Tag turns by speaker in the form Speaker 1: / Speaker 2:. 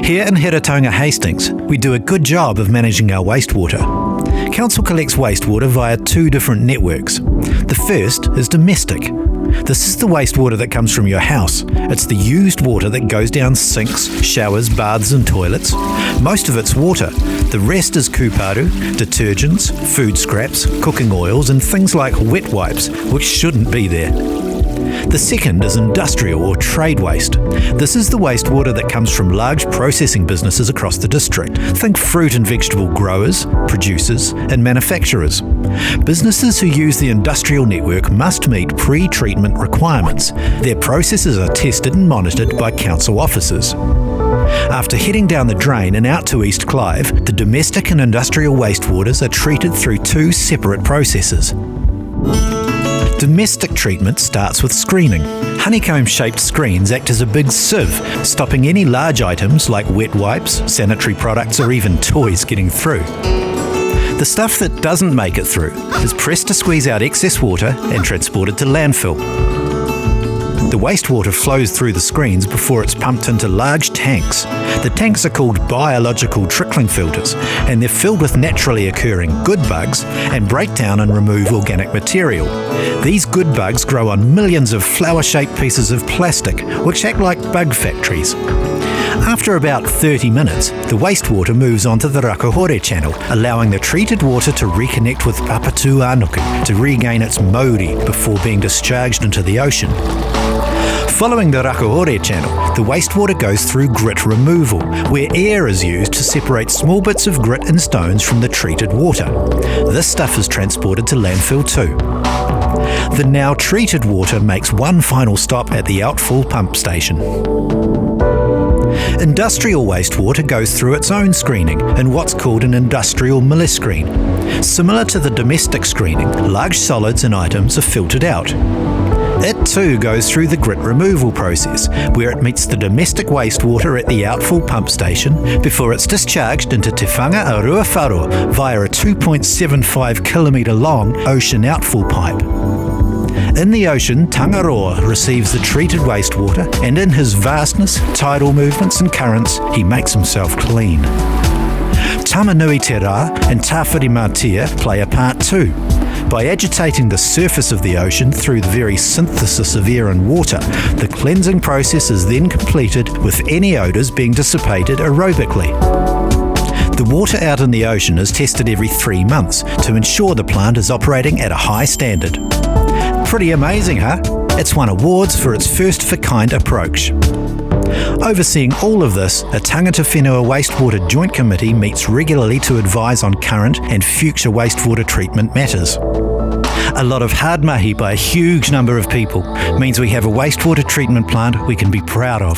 Speaker 1: Here in Heretaunga Hastings, we do a good job of managing our wastewater. Council collects wastewater via two different networks. The first is domestic. This is the wastewater that comes from your house. It's the used water that goes down sinks, showers, baths and toilets. Most of it's water. The rest is kuparu, detergents, food scraps, cooking oils and things like wet wipes, which shouldn't be there. The second is industrial or trade waste. This is the wastewater that comes from large processing businesses across the district. Think fruit and vegetable growers, producers and manufacturers. Businesses who use the industrial network must meet pre-treatment requirements. Their processes are tested and monitored by council officers. After heading down the drain and out to East Clive, the domestic and industrial wastewaters are treated through two separate processes. Domestic treatment starts with screening. Honeycomb-shaped screens act as a big sieve, stopping any large items like wet wipes, sanitary products or even toys getting through. The stuff that doesn't make it through is pressed to squeeze out excess water and transported to landfill. The wastewater flows through the screens before it's pumped into large tanks. The tanks are called biological trickling filters, and they're filled with naturally occurring good bugs and break down and remove organic material. These good bugs grow on millions of flower-shaped pieces of plastic, which act like bug factories. After about 30 minutes, the wastewater moves onto the Rakahore channel, allowing the treated water to reconnect with Papatū Anuku to regain its mauri before being discharged into the ocean. Following the Rakahore channel, the wastewater goes through grit removal, where air is used to separate small bits of grit and stones from the treated water. This stuff is transported to landfill too. The now treated water makes one final stop at the outfall pump station. Industrial wastewater goes through its own screening in what's called an industrial milliscreen. Similar to the domestic screening, large solids and items are filtered out. It too goes through the grit removal process, where it meets the domestic wastewater at the outfall pump station before it's discharged into Te Whanga a Ruawharo via a 2.75 kilometre long ocean outfall pipe. In the ocean, Tangaroa receives the treated wastewater, and in his vastness, tidal movements and currents, he makes himself clean. Tamanui Te Rā and Tāwhiri Mātia play a part too. By agitating the surface of the ocean through the very synthesis of air and water, the cleansing process is then completed with any odours being dissipated aerobically. The water out in the ocean is tested every 3 months to ensure the plant is operating at a high standard. Pretty amazing, huh? It's won awards for its first-for-kind approach. Overseeing all of this, a Tangata Whenua Wastewater Joint Committee meets regularly to advise on current and future wastewater treatment matters. A lot of hard mahi by a huge number of people means we have a wastewater treatment plant we can be proud of.